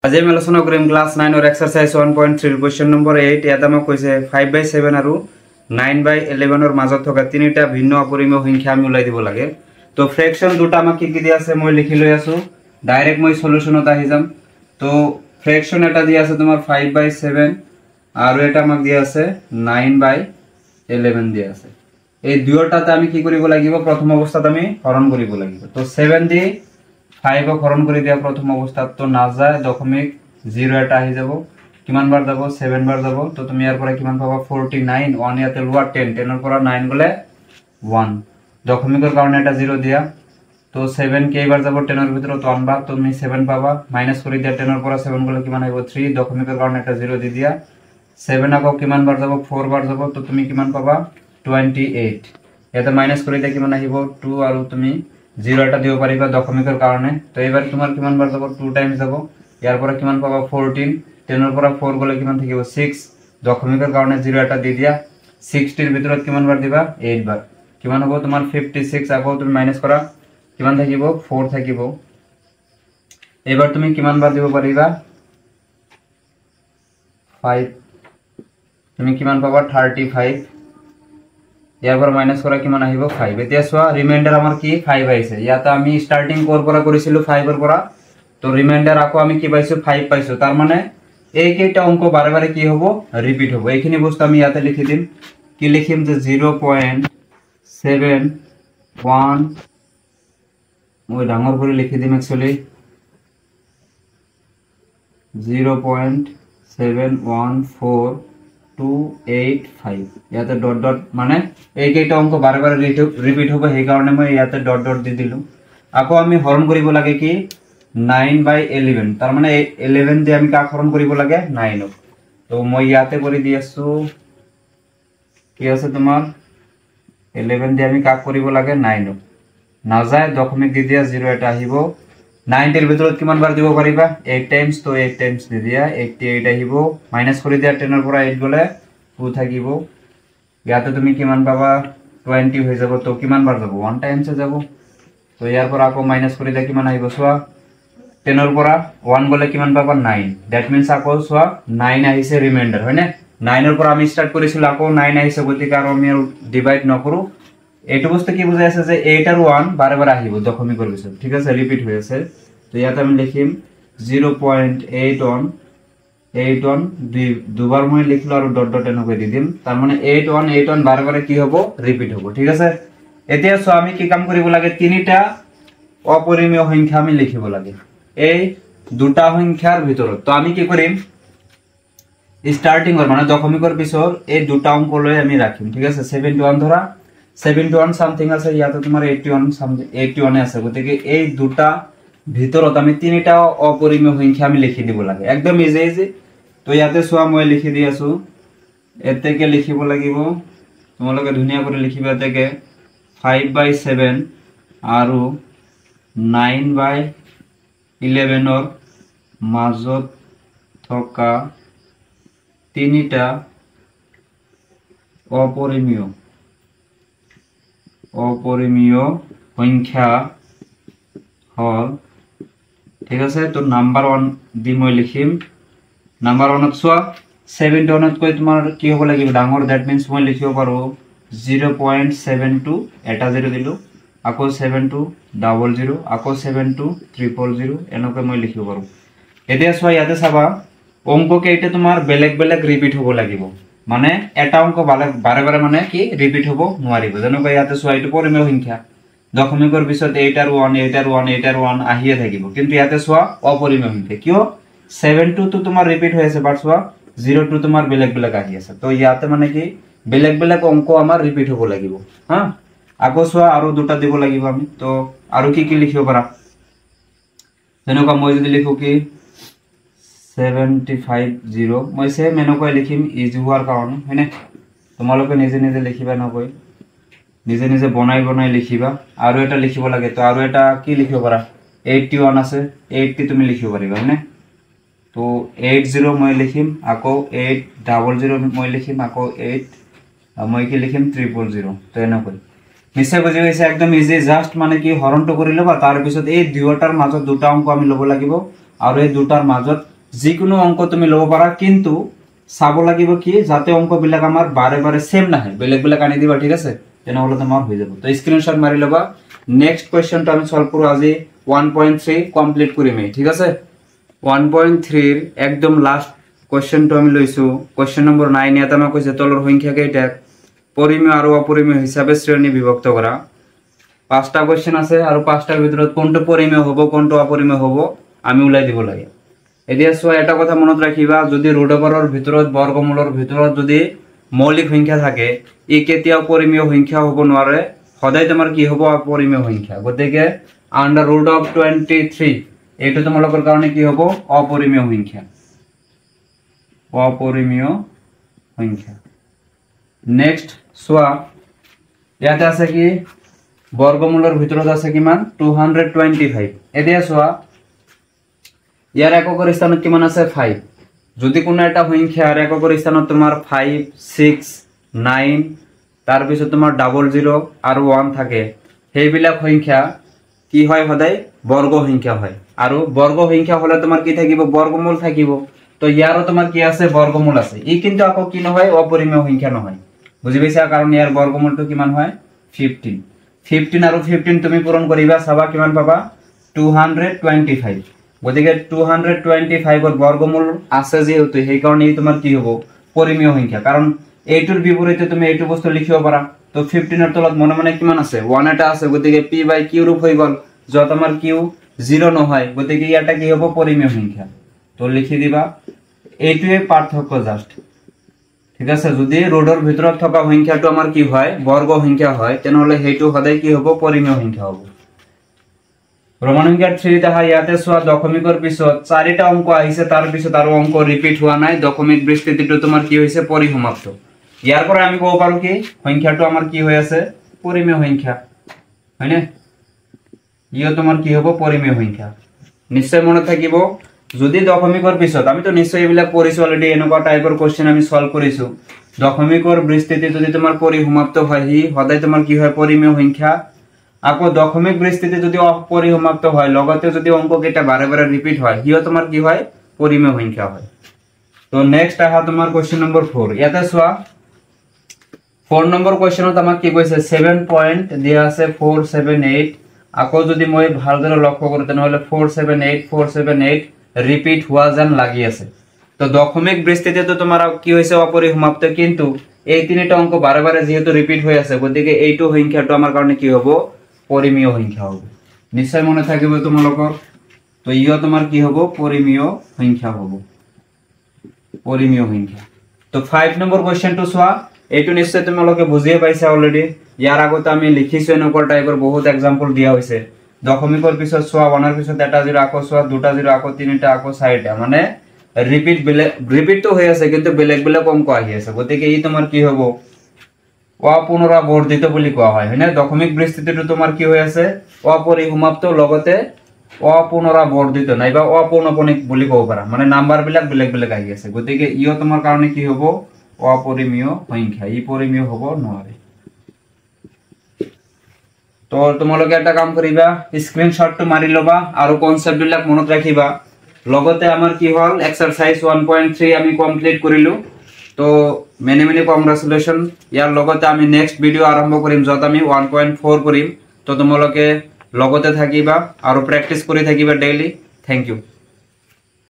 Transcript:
আজি আমি আলোচনা কৰিম ক্লাস 9 और एक्सरसाइज 1.3 क्वेश्चन नंबर 8 ইয়াত আমাক কৈছে 5/7 আৰু 9/11 ৰ মাজত থকা তিনিটা ভিন্ন অপৰিমেয় সংখ্যা আমি উলাই দিব লাগে তো ফ্ৰেকশন দুটা আমাক কি কি দি আছে মই লিখি লৈ আছো ডাইৰেক্ট মই সলিউশনত আহি যাম তো ফ্ৰেকশন এটা দি আছে তোমাৰ 5/7 আৰু এটা আমাক দি আছে 9/11 দি আছে এই দুয়োটাতে আমি কি কৰিব লাগিব প্ৰথম অৱস্থাত আমি হৰণ কৰিব লাগিব তো 7 দি 5 को हरण কৰি দিয়া প্ৰথম অৱস্থাত তো না যায় দশমিক 0 এটা আহি যাব কিমান বাৰ যাব 7 বাৰ যাব তো তুমি ইয়াৰ পৰা কিমান পাবা 49 1 ইয়াতে লোৱা 10 10 ৰ পৰা 9 গলে 1 দশমিকৰ কাৰণে এটা 0 দিয়া তো 7 কেইবাৰ যাব 10 ৰ ভিতৰত 1 বাৰ তুমি 7 পাবা মাইনাস কৰি দিয়া 10 ৰ পৰা 7 গলে কিমান আহিব 3 দশমিকৰ কাৰণে এটা 0 দি দিয়া 7 আকৌ কিমান বাৰ যাব 4 বাৰ যাব তো তুমি কিমান পাবা 28 ইয়াতে মাইনাস কৰি দিয়া কিমান আহিব 2 আৰু তুমি 0 এটা দিব পাৰিবা দশমিকৰ কাৰণে তো এবাৰ তোমাৰ কিমান বাৰ যাব 2 টাইমছ যাব ইয়াৰ পৰা কিমান পাবা 14 10 ৰ পৰা 4 গলে কিমান থাকিব 6 দশমিকৰ কাৰণে 0 এটা দি দিয়া 60 ৰ ভিতৰত কিমান বাৰ দিবা 8 বাৰ কিমান হ'ব তোমাৰ 56 আকৌ তুমি মাইনাস কৰা কিমান থাকিব 4 থাকিব এবাৰ তুমি কিমান বাৰ দিব পাৰিবা 5 তুমি কিমান পাবা 35 ইয়াৰ পৰা মাইনাস কৰা কিমান আহিব 5 এতিয়া সোৱা ৰিমাইন্ডাৰ আমাৰ কি 5 আইছে ইয়াতে আমি স্টাৰ্টিং কোৰ পৰা কৰিছিলো 5 ৰ পৰা তো ৰিমাইন্ডাৰ আকৌ আমি কি পাইছো 5 পাইছো তাৰ মানে এই কেইটা অংক বাৰে বাৰে কি হ'ব ৰিপিট হ'ব এইখিনি বস্তু আমি ইয়াতে লিখি দিম কি লিখিম যে 0.71 মই ডাঙৰ কৰি লিখি দিম একচুয়ালি 0.714285 ইয়াতে ডট ডট মানে এই কেইটা অংক বাৰে বাৰে ৰিপিট হ'ব সেই কাৰণে মই ইয়াতে ডট ডট দি দিলু আকৌ আমি হৰণ কৰিব লাগে কি 9/11 তাৰ মানে 11 দি আমি কাক হৰণ কৰিব লাগে 9 তো মই ইয়াতে কৰি দি আছো কি আছে তোমাৰ 11 দি আমি কাক কৰিব লাগে 9 না যায় দশমিক দি দিয়া 0 এটা আহিব 9 ৰ ভিতৰত কিমান বাৰ দিব পাৰিবা 8 টাইমছ তো 8 টাইমছ দি দিয়া 88 আহিব মাইনাস কৰি দিয়া 10 ৰ পৰা 8 গলে 2 থাকিব ইয়াতে তুমি কিমান পাবা 20 হৈ যাব তো কিমান বাৰ যাব 1 টাইমছ যাব তো ইয়াৰ পৰা আকৌ মাইনাস কৰি দিয়া কিমান আহিব সোৱা 10 ৰ পৰা 1 গলে কিমান পাবা 9 দ্যাট মিন্স আকৌ সোৱা 9 আহিছে ৰিমাইন্ডাৰ হয়নে 9 ৰ পৰা আমি স্টাৰ্ট কৰিছিল আকৌ 9 আহিছে গতিকে আৰু আমি ডিভাইড নকৰো এইটো বস্তু কি বুজাই আছে যে 8 আৰু 1 বাৰে বাৰে আহিব দশমিকৰ পিছত ঠিক আছে ৰিপিট হৈ আছে তো ইয়াতে আমি লিখিম 0.81 দুবাৰ মই লিখলো আৰু ডট ডট এনেকৈ দি দিম তাৰ মানে 81 বাৰে বাৰে কি হ'ব ৰিপিট হ'ব ঠিক আছে এতিয়া সো আমি কি কাম কৰিব লাগে তিনিটা অপৰিমেয় সংখ্যা আমি লিখিব লাগে এই দুটা সংখ্যাৰ ভিতৰত তো আমি কি কৰিম স্টাৰ্টিংৰ মানে দশমিকৰ পিছত এই দুটা অংক লৈ আমি ৰাখিম ঠিক আছে 71 ধৰা 71 সামথিং আছে ইয়াতে তোমাৰ 81 সামথিং 81 আছে গতিকে এই দুটা ভিতৰত আমি তিনিটা অপৰিমেয় সংখ্যা আমি লিখি দিব লাগে একদম ইজি ইজি তো ইয়াতে সোৱা মই লিখি দি আছো এতেকে লিখিব লাগিব তোমালোকে ধুনিয়া কৰি লিখিবা এতেকে 5/7 আৰু 9/11 ৰ মাজত থকা তিনিটা অপৰিমেয় সংখ্যা হল ঠিক আছে তো নাম্বাৰ 1 দি মই লিখিম নাম্বাৰ 1 ত সোৱা 71 ত কই তোমাৰ কি হ'ব লাগিব ডাঙৰ দ্যাট মিন্স মই লিখিব পাৰো 0.72 এটা 0 দিলু আকৌ 7200 আকৌ 72300 এনেকৈ মই লিখিব পাৰো এতিয়া সোৱা ইয়াতে চাবা অংক কেইটা তোমাৰ বেলেগ বেলেগ ৰিপিট হ'ব লাগিব মানে এটা অংক বাৰে বাৰে মানে কি ৰিপিট হ'ব নোৱাৰিব যেনেকৈ ইয়াতে সোৱা এইটো পৰিমেয় সংখ্যা দশমিকৰ পিছত 8 আৰু 1 8 আৰু 1 8 আৰু 1 আহিয়ে থাকিব কিন্তু ইয়াতে সোৱা অপৰিমেয় সংখ্যা কিয় 72 তো তোমাৰ ৰিপিট হৈ আছে বাট সোৱা 02 তোমাৰ বেলেগ বেলেগ আহি আছে তো ইয়াতে মানে কি বেলেগ বেলেগ অংক আমাৰ ৰিপিট হ'ব লাগিব হা আকৌ সোৱা আৰু দুটা দিব লাগিব আমি তো আৰু কি কি লিখিব পাৰা যেনেকৈ মই যদি লিখো কি 750 মই সে মেনকৈ লিখিম ইজি হোৱাৰ কাৰণে হয়নে তোমালোকে নিজে নিজে লিখিবা নকৈ নিজে নিজে বনাই লিখিবা আৰু এটা লিখিব লাগে তো আৰু এটা কি লিখিব পাৰা 81 আছে 80 তুমি লিখিব পাৰিবা হয়নে তো 80 মই লিখিম আকৌ 800 মই লিখিম আকৌ 8 মই কি লিখিম 300 তো এনেকৈ নিশ্চয় বুজি গৈছে একদম ইজি জাস্ট মানে কি হৰণটো কৰি লবা তাৰ পিছত এই দুয়োটাৰ মাজত দুটা অংক আমি লব লাগিব আৰু এই দুটাৰ মাজত যিকোনো অংক তুমি ল'ব পাৰা, কিন্তু চাব লাগিব কি যাতে অংকবিলাক আমাৰ বাৰে বাৰে সেম নাহে, বেলেগ বেলেগ আনি দিবা, ঠিক আছে? তেনেহ'লে তোমাৰ হৈ যাব। তো স্ক্ৰিনশ্বট মাৰি ল'বা। নেক্সট কুৱেশ্যনটো আমি সলভ কৰোঁ আজি 1.3 কমপ্লিট কৰিমেই, ঠিক আছে? 1.3 ৰ একদম লাষ্ট কুৱেশ্যনটো আমি লৈছোঁ। Question number 9। ইয়াত আমাক কৈছে তলৰ সংখ্যা কেইটাক পৰিমেয় আৰু অপৰিমেয় হিচাপে শ্ৰেণী বিভক্ত কৰা। 5টা কুৱেশ্যন আছে আৰু 5টাৰ ভিতৰত কোনটো পৰিমেয় হ'ব কোনটো অপৰিমেয় হ'ব আমি ওলাই দিব লাগে। এতিয়া চোৱা, এটা কথা মনত ৰাখিবা, যদি ৰুট ওভাৰৰ ভিতৰত বৰ্গমূলৰ ভিতৰত যদি মৌলিক সংখ্যা থাকে, ই কেতিয়াও পৰিমেয় সংখ্যা হ'ব নোৱাৰে, সদায় তোমাৰ কি হ'ব অপৰিমেয় সংখ্যা। গতিকে আন্ডাৰ ৰুট অফ 23 এইটো তোমালোকৰ কাৰণে কি হ'ব অপৰিমেয় সংখ্যা, অপৰিমেয় সংখ্যা। নেক্সট চোৱা, ইয়াতে আছে কি বৰ্গমূলৰ ভিতৰত আছে কিমান 225। এতিয়া চোৱা, ইয়াৰ এককৰ স্থানত কিমান আছে 5। যদি কোনো এটা সংখ্যাৰ এককৰ স্থানত তোমাৰ 5, 6, 9 তাৰপিছত তোমাৰ 00 আৰু 1 থাকে, সেইবিলাক সংখ্যা কি হয় সদায় বৰ্গ সংখ্যা হয়। আৰু বৰ্গ সংখ্যা হলে তোমাৰ কি থাকিব বৰ্গমূল থাকিব। তো ইয়াৰো তোমাৰ কি আছে বৰ্গমূল আছে, ই কিন্তু আকৌ কি নহয় অপৰিমেয় সংখ্যা নহয়, বুজি পাইছা? কাৰণ ইয়াৰ বৰ্গমূলটো কিমান হয় 15। 15 আৰু 15 তুমি পূৰণ কৰিবা, চাবা কিমান পাবা 225। গতিকে 225 ৰ বৰ্গমূল আছে যেহেতু সেইকাৰণে ই তোমাৰ কি হ'ব পৰিমেয় সংখ্যা। কাৰণ এইটোৰ বিপৰীতে তুমি এইটো বস্তু লিখিব পাৰা। তো 15 ৰ তলত মনে মনে কিমান আছে 1 এটা আছে, গতিকে p বাই q ৰূপ হৈ গ'ল, যত আমাৰ q 0 নহয়, গতিকে ইয়াটা কি হ'ব পৰিমেয় সংখ্যা। তো লিখি দিবা, এইটোৱে পাৰ্থক্য জাস্ট, ঠিক আছে? যদি ৰোডৰ ভিতৰত থকা সংখ্যাটো আমাৰ কি হয় বৰ্গ সংখ্যা হয়, তেনেহলে সেইটো সদায় কি হ'ব পৰিমেয় সংখ্যা হ'ব। ৰোমান সংখ্যা 3 দেখা, ইয়াতে চোৱা দশমিকৰ পিছত 4টা অংক আহিছে, তাৰ পিছত আৰু অংক ৰিপিট হোৱা নাই, দশমিক বিস্তৃতিটো তোমাৰ কি হৈছে পৰিসমাপ্ত। ইয়াৰ পৰা আমি ক'ব পাৰো কি সংখ্যাটো আমাৰ কি হৈ আছে পৰিমেয় সংখ্যা, হয়নে? ইও তোমাৰ কি হ'ব পৰিমেয় সংখ্যা। নিশ্চয় মনত থাকিব, যদি দশমিকৰ পিছত আমিতো নিশ্চয় এইবিলাক পঢ়িছো অলৰেডি, এনেকুৱা টাইপৰ কোশ্চেন আমি সলভ কৰিছো। দশমিকৰ বিস্তৃতি যদি তোমাৰ পৰিসমাপ্ত হয়, হি সদায় তোমাৰ কি হয় পৰিমেয় সংখ্যা। আকৌ দশমিক বিস্তৃতি যদি অপৰিসমাপ্ত হয়, লগতে যদি অংক কেইটা বাৰে বাৰে ৰিপিট হয়, হিও তোমাৰ কি হয় পৰিমেয় সংখ্যা হয়। তো নেক্সট আহা তোমাৰ কোশ্চেন নম্বৰ 4। ইয়াতে চোৱা 4 নম্বৰ কোশ্চেনত আমাক কি কৈছে 7 পয়েন্ট দিয়া আছে 478। আকৌ যদি মই ভালদৰে লক্ষ্য কৰো তেনেহলে 478 ৰিপিট হোৱা যেন লাগি আছে। তো দশমিক বিস্তৃতিটো তোমাৰ কি হৈছে অপৰিসমাপ্ত, কিন্তু এই তিনিটা অংক বাৰে বাৰে যেহেতু ৰিপিট হৈ আছে, গতিকে এইটো সংখ্যাটো আমাৰ কাৰণে কি হ'ব পৰিমেয় সংখ্যা হ'ব। নিশ্চয় মনে থাকিব তোমালোকৰ। তো ইও তোমাৰ কি হ'ব পৰিমেয় সংখ্যা হ'ব, পৰিমেয় সংখ্যা। তো 5 নম্বৰ কোশ্চেনটো চোৱা, এইটো নিশ্চয় তোমালোকে বুজিয়ে পাইছা অলৰেডি, ইয়াৰ আগতে আমি লিখিছো এনেকুৱা টাইপৰ বহুত এক্সাম্পল দিয়া হৈছে। দশমিকৰ পিছত চোৱা 1ৰ পিছত এটা 0, আকৌ চোৱা 2টা 0, আকৌ 3টা, আকৌ 4টা, মানে ৰিপিটটো হৈ আছে কিন্তু বেলেগ বেলেগ অংক আহি আছে, গতিকে ই তোমাৰ কি হ'ব অপুনৰাবৰ্তিত বুলি কোৱা হয়, হয়নে? দশমিক বিস্তৃতিটো তোমাৰ কি হৈ আছে অপৰিসমাপ্ত, লগতে অপুনৰাবৰ্তিত নাইবা অপৌনপনিক বুলি ক'ব পাৰা, মানে নাম্বাৰ বিলাক বেলেগ বেলেগ আহি আছে, গতিকে ইও তোমাৰ কাৰণে কি হ'ব অপৰিমেয় সংখ্যা, ই পৰিমেয় হ'ব নোৱাৰে। তো তোমালোকে এটা কাম কৰিবা, স্ক্ৰিনশ্বটটো মাৰি ল'বা আৰু কনসেপ্ট বিলাক মনত ৰাখিবা। লগতে আমাৰ কি হ'ল এক্সাৰসাইজ 1.3 আমি কমপ্লিট কৰিলো। তো মেনি কংগ্ৰেচুলেশ্যন। ইয়াৰ লগতে আমি নেক্সট ভিডিও আৰম্ভ কৰিম, যত আমি 1.4 কৰিম। তো তোমালোকে লগতে থাকিবা আৰু প্ৰেক্টিস কৰি থাকিবা ডেইলি। Thank U.